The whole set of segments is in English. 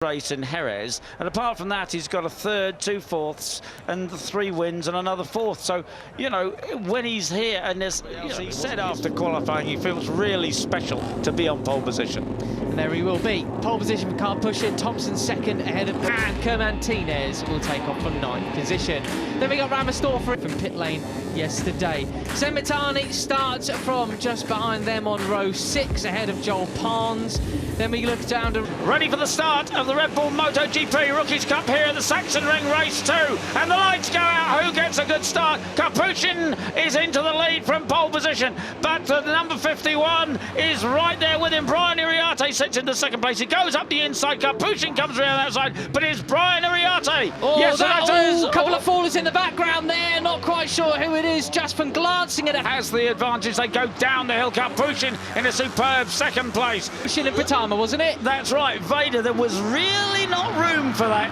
race in Jerez, and apart from that he's got a third, 2 fourths and 3 wins and another fourth. So you know, when he's here, and there's, you know, he said after qualifying he feels really special to be on pole position. And there he will be. Pole position for Carpuchin, Thompson second ahead of Kermantinez will take off from 9th position. Then we got Ramersdorfer from pit lane yesterday. Semitani starts from just behind them on row 6 ahead of Joel Pons. Then we look down to... Ready for the start of the Red Bull MotoGP Rookies Cup here at the Saxon Ring Race 2. And the lights go out. Who gets a good start? Carpuchin is into the lead from pole position. But the number 51 is right there with him. Brian Iriarte sits into second place. He goes up the inside. Carpuchin comes around that side. But it's Brian Iriarte. Oh, yes, that is. A couple of fallers in the background there. Not quite sure who it is just from glancing at it. Has the advantage. They go down the hill. Carpuchin in a superb second place. Carpuchin and Pitama, wasn't it? That's right. VEDA, there was really not room for that.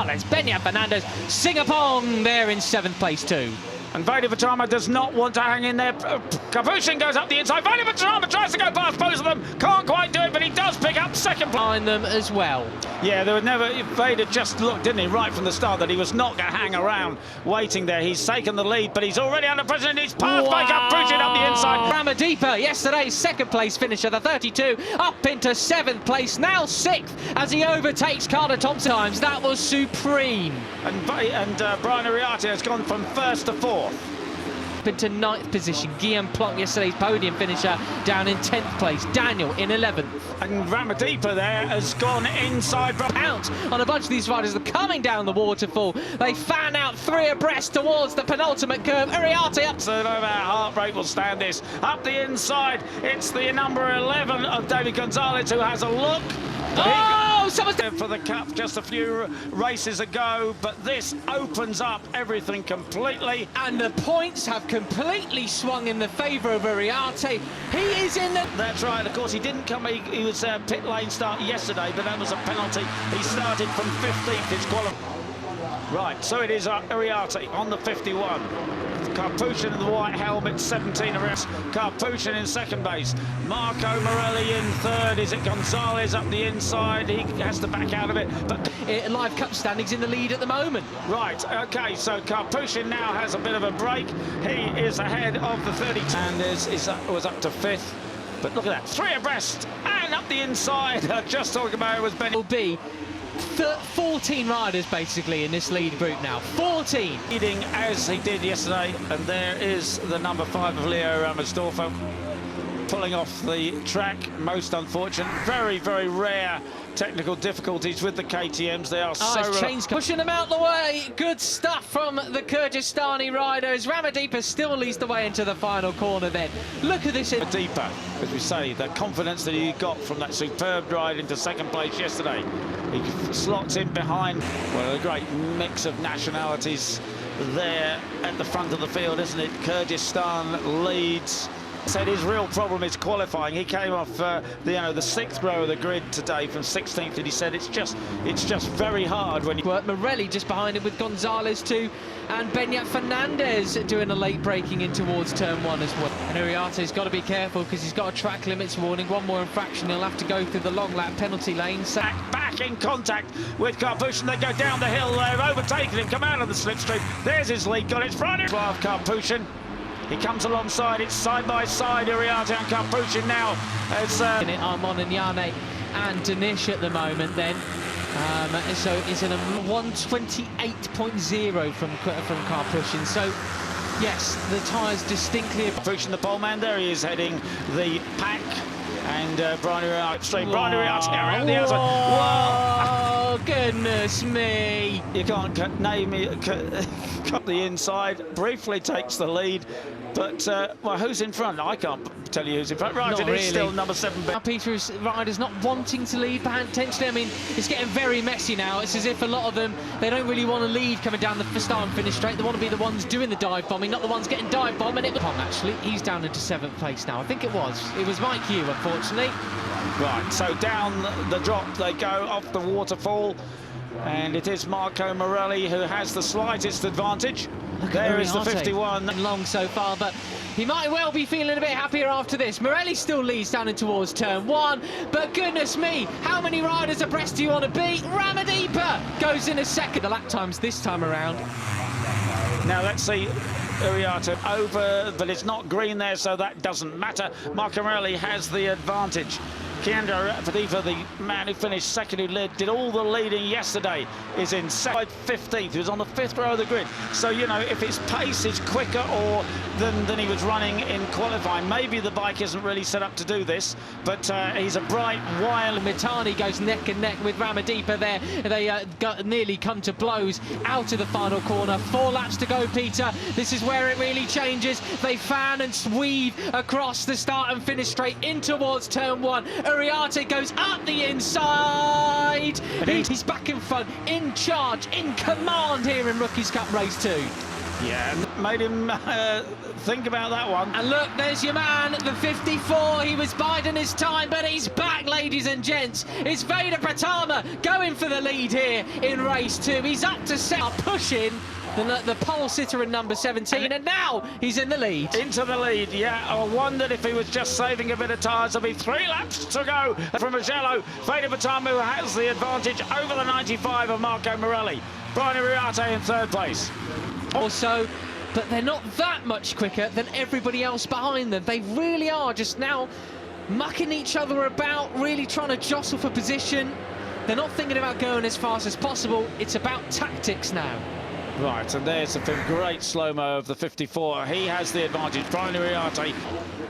Let's Beñat Fernandez, Singapong there in 7th place too. And VEDA Vitama does not want to hang in there. Carpuchin goes up the inside. VEDA Vitama tries to go past both of them. Can't quite do it, but he does pick up second place. Behind them as well. Yeah, there was never... VEDA just looked, didn't he, right from the start, that he was not going to hang around waiting there. He's taken the lead, but he's already under pressure, and he's passed by Carpuchin up the inside. Ramadipa, yesterday's second place finisher, the 32, up into 7th place, now 6th as he overtakes Carter Thompson. That was supreme. And Brian Iriarte has gone from 1st to 4th. Into 9th position. Guillaume Plonk, yesterday's podium finisher, down in 10th place. Daniel in 11th. And Ramadipa there has gone inside. Out on a bunch of these riders. They're coming down the waterfall. They fan out 3 abreast towards the penultimate curve. Iriarte up. So no matter, heart rate will stand this. Up the inside, it's the number 11 of David Gonzalez who has a look. Oh, someone's for the Cup just a few races ago, but this opens up everything completely. And the points have completely swung in the favour of Iriarte. He is in the... That's right, of course, he didn't come, he was pit lane start yesterday, but that was a penalty. He started from 15th, his qualifying. Right, so it is Iriarte on the 51. Carpuchin in the white helmet, 17 arrests. Carpuchin in second base. Marco Morelli in third. Is it Gonzalez up the inside? He has to back out of it. But Live Cup standings in the lead at the moment. Right, okay, so Carpuchin now has a bit of a break. He is ahead of the 32. And was up to 5th. But look at that, 3 abreast and up the inside. Just talking about it was Benny. Will be 14 riders basically in this lead group now. 14 leading as he did yesterday, and there is the number 5 of Leo Ramersdorfer pulling off the track. Most unfortunate, very, very rare technical difficulties with the KTMs. They are pushing them out the way. Good stuff from the Kyrgyzstani riders. Ramadipa still leads the way into the final corner then. Look at this. Ramadipa, as we say, the confidence that he got from that superb ride into second place yesterday. He slots in behind, well, a great mix of nationalities there at the front of the field, isn't it? Kyrgyzstan leads. Said his real problem is qualifying. He came off the 6th row of the grid today from 16th, and he said it's just very hard when you... Morelli just behind him with Gonzalez too, and Beñat Fernandez doing a late braking in towards turn 1 as well. And Iriarte's got to be careful because he's got a track limits warning. One more infraction, he'll have to go through the long lap penalty lane. So back in contact with Carpuchin. They go down the hill. They've overtaken him. Come out of the slipstream. There's his lead. Got it front. Carpuchin. He comes alongside, it's side by side, Iriarte and Carpuchin now. As Armand and Yane and Danish at the moment then. So it's in a 128.0 from Carpuchin. So yes, the tyres distinctly... Carpuchin, the pole man, there he is heading the pack. And Brian Iriarte straight. Brian Iriarte around the outside. Oh, goodness me. You can't cut the inside. Briefly takes the lead. But, well, who's in front? I can't tell you who's in front. Right, Not it really. is still number 7. Peter's riders not wanting to lead potentially. I mean, it's getting very messy now. It's as if a lot of them, they don't really want to lead coming down the start and finish straight. They want to be the ones doing the dive bombing, not the ones getting dive bombed. And it was actually, he's down into 7th place now. I think it was Mike Hugh, unfortunately. Right, so down the drop they go off the waterfall. And it is Marco Morelli who has the slightest advantage. There is the Uriarte. 51. Long so far, but he might well be feeling a bit happier after this. Morelli still leads down in towards turn one, but goodness me, how many riders abreast do you want to beat? Ramadipa goes in a second. The lap times this time around. Now let's see Uriarte over, but it's not green there, so that doesn't matter. Marcarelli has the advantage. Keandro Ramadipa, the man who finished second, who did all the leading yesterday, is in 15th. He was on the 5th row of the grid. So, you know, if his pace is quicker than he was running in qualifying, maybe the bike isn't really set up to do this, but he's a bright, wild... Mitani goes neck and neck with Ramadipa there. They nearly come to blows out of the final corner. 4 laps to go, Peter. This is where it really changes. They fan and weave across the start and finish straight in towards turn one. Uriarte goes up the inside. He's back in front, in charge, in command here in Rookies Cup Race 2. Yeah, made him think about that one. And look, there's your man, the 54. He was biding his time, but he's back, ladies and gents. It's VEDA Pratama going for the lead here in race 2. He's up to set, pushing the pole sitter in number 17, and now he's in the lead. Into the lead, yeah. I wondered if he was just saving a bit of tyres. There'll be 3 laps to go from Mugello. VEDA Pratama has the advantage over the 95 of Marco Morelli. Brian Uriarte in 3rd place. Also, but they're not that much quicker than everybody else behind them. They really are just now mucking each other about, really trying to jostle for position. They're not thinking about going as fast as possible. It's about tactics now. Right, and there's a great slow-mo of the 54. He has the advantage, Brian Uriarte.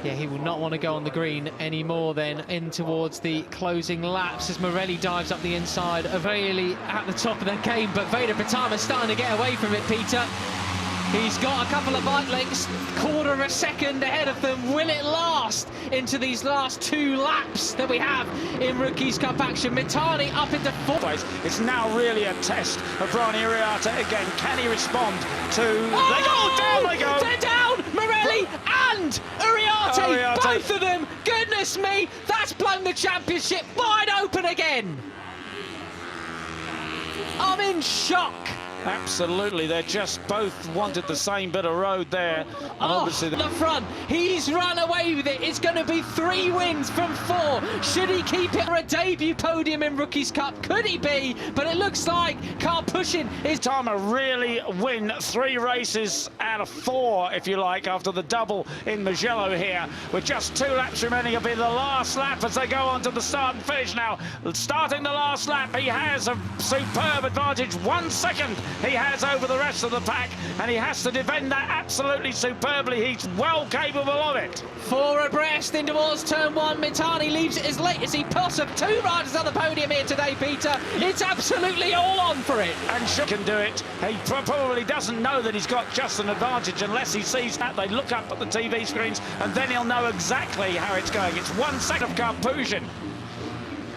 Yeah, he will not want to go on the green anymore then in towards the closing laps as Morelli dives up the inside of really at the top of the game, but VEDA Pratama starting to get away from it, Peter. He's got a couple of bike lengths, quarter of a second ahead of them. Will it last into these last 2 laps that we have in Rookies Cup action? Mitani up into 4th place. It's now really a test of Brian Uriarte again. Can he respond to... Oh! Down they go! They're down! Morelli and Uriarte, both of them! Goodness me, that's blown the championship wide open again! I'm in shock. Absolutely, they just both wanted the same bit of road there. And obviously the front, he's run away with it. It's going to be 3 wins from 4. Should he keep it for a debut podium in Rookies Cup? Could he be? But it looks like car pushing is... Tama really win 3 races out of 4, if you like, after the double in Mugello here. With just 2 laps remaining, it'll be the last lap as they go on to the start and finish now. Starting the last lap, he has a superb advantage, 1 second. He has over the rest of the pack, and he has to defend that absolutely superbly. He's well capable of it. 4 abreast in towards turn 1. Mitani leaves it as late as he possibly. 2 riders on the podium here today, Peter. It's absolutely all on for it. And Schuck can do it. He probably doesn't know that he's got just an advantage unless he sees that. They look up at the TV screens, and then he'll know exactly how it's going. It's 1 second of Carpusian.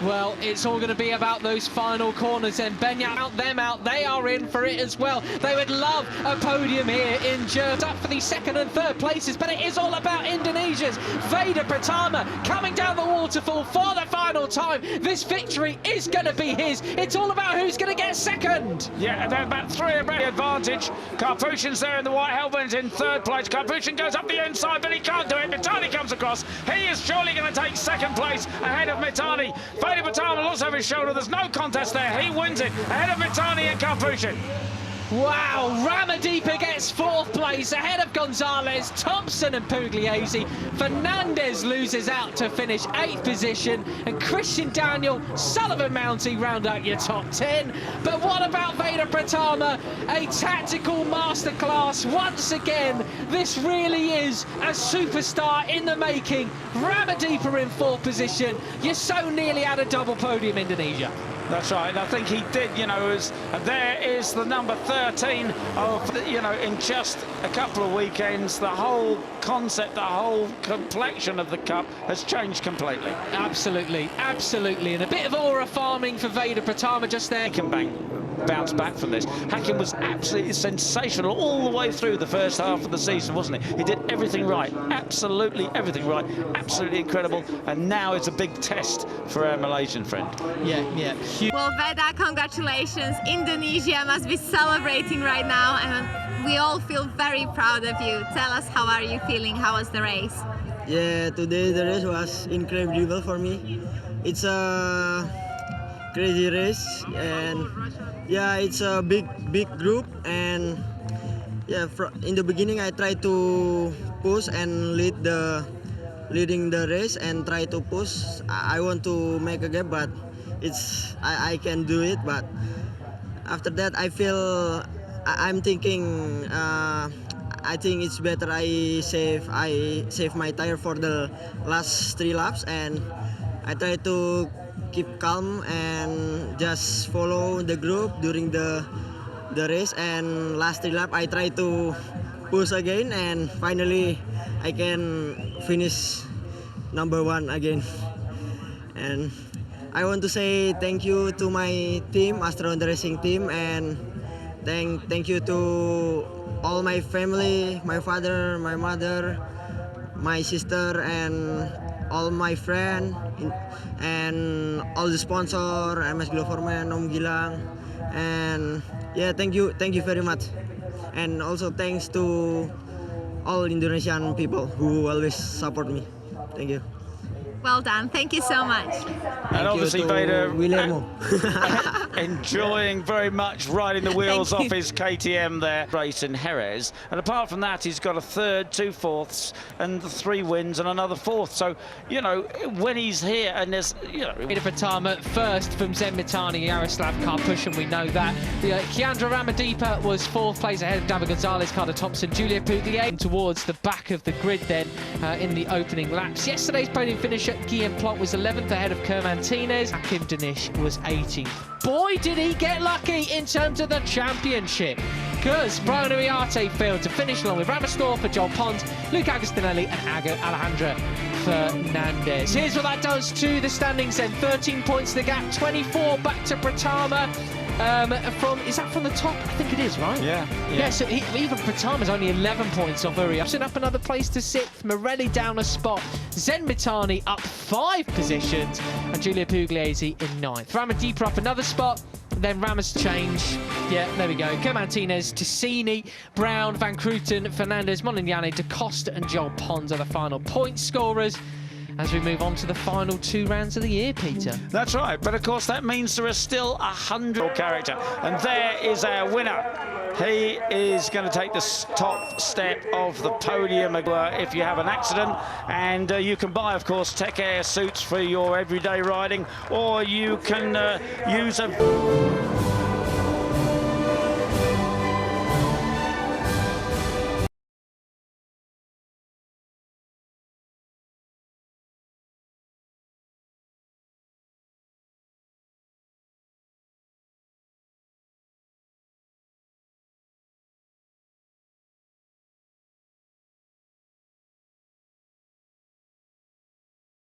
Well, it's all going to be about those final corners, and Benya out, them out, they are in for it as well. They would love a podium here in Jalur, up for the 2nd and 3rd places, but it is all about Indonesia's VEDA Pratama coming down the waterfall for the final time. This victory is going to be his. It's all about who's going to get 2nd. Yeah, and they're about 3 advantage. Carpusian's there in the white helmet in 3rd place. Carpusian goes up the inside, but he can't do it. Mitani comes across. He is surely going to take 2nd place ahead of Mitani. VEDA Pratama looks over his shoulder. There's no contest there. He wins it ahead of Mitani and Carpusian. Wow, Ramadipa gets 4th place ahead of Gonzalez, Thompson and Pugliese. Fernandez loses out to finish 8th position, and Christian Daniel, Sullivan Mounty round out your top 10. But what about VEDA Pratama? A tactical masterclass once again. This really is a superstar in the making. Ramadipa in 4th position. You're so nearly at a double podium, Indonesia. That's right, and I think he did, you know, and there is the number 13 of, you know, in just a couple of weekends, the whole concept, the whole complexion of the Cup has changed completely. Absolutely, absolutely, and a bit of aura farming for VEDA Pratama just there. He can bounce back from this. Hakim was absolutely sensational all the way through the first half of the season, wasn't he? He did everything right, absolutely everything right, absolutely incredible, and now it's a big test for our Malaysian friend. Yeah. huge. Well, VEDA, congratulations. Indonesia must be celebrating right now, and we all feel very proud of you. Tell us, how are you feeling? How was the race? Yeah, today the race was incredible for me. It's a crazy race, and yeah, it's a big group, and yeah, in the beginning I tried to push and leading the race and try to push. I want to make a gap, but I can do it. But after that, I'm thinking. I think it's better I save my tire for the last 3 laps, and I try to keep calm and just follow the group during the race. And last 3 laps I try to push again, and finally I can finish number 1 again. And I want to say thank you to my team, Astro Honda Racing team, and thank you to all my family, my father, my mother, my sister, and all my friends, and all the sponsor, MS Gloverman, Om Gilang, and yeah, thank you very much. And also thanks to all Indonesian people who always support me. Thank you. Well done. Thank you so much. And obviously VEDA enjoying very much riding the wheels off his KTM there. Race in Jerez. And apart from that, he's got a 3rd, 2 fourths, and 3 wins and another 4th. So, you know, when he's here and there's, you know... Patama first from Zenmitani, Yaroslav Karpushin, we know that. Keandra Ramadipa was 4th place ahead of David Gonzalez, Carter Thompson, Julia Poulier towards the back of the grid then in the opening laps. Yesterday's podium finisher Guillaume Plot was 11th ahead of Kermantinez. Hakim Danish was 18th. Boy, did he get lucky in terms of the championship, because Brian Uriarte failed to finish along with Ramastorp, Joel Pons, Luke Agostinelli and Alejandra Fernandez. Here's what that does to the standings then. 13 points the gap, 24 back to Pratama. Is that from the top? I think it is, right? Yeah. So even Pratama's only 11 points off Uriarte. Up another place to 6th, Morelli down a spot, Zenmitani up 5 positions, and Giulia Pugliese in 9th. Ramadipa up another spot, then Ramos change. Yeah, there we go. Kermantinez, Ticini, Brown, Van Kruten, Fernandez, Molignani, Da Costa and Joel Pons are the final point scorers as we move on to the final 2 rounds of the year, Peter. That's right, but of course that means there are still 100 character. And there is our winner. He is going to take the top step of the podium if you have an accident. And you can buy, of course, Tech Air suits for your everyday riding, or you can use a...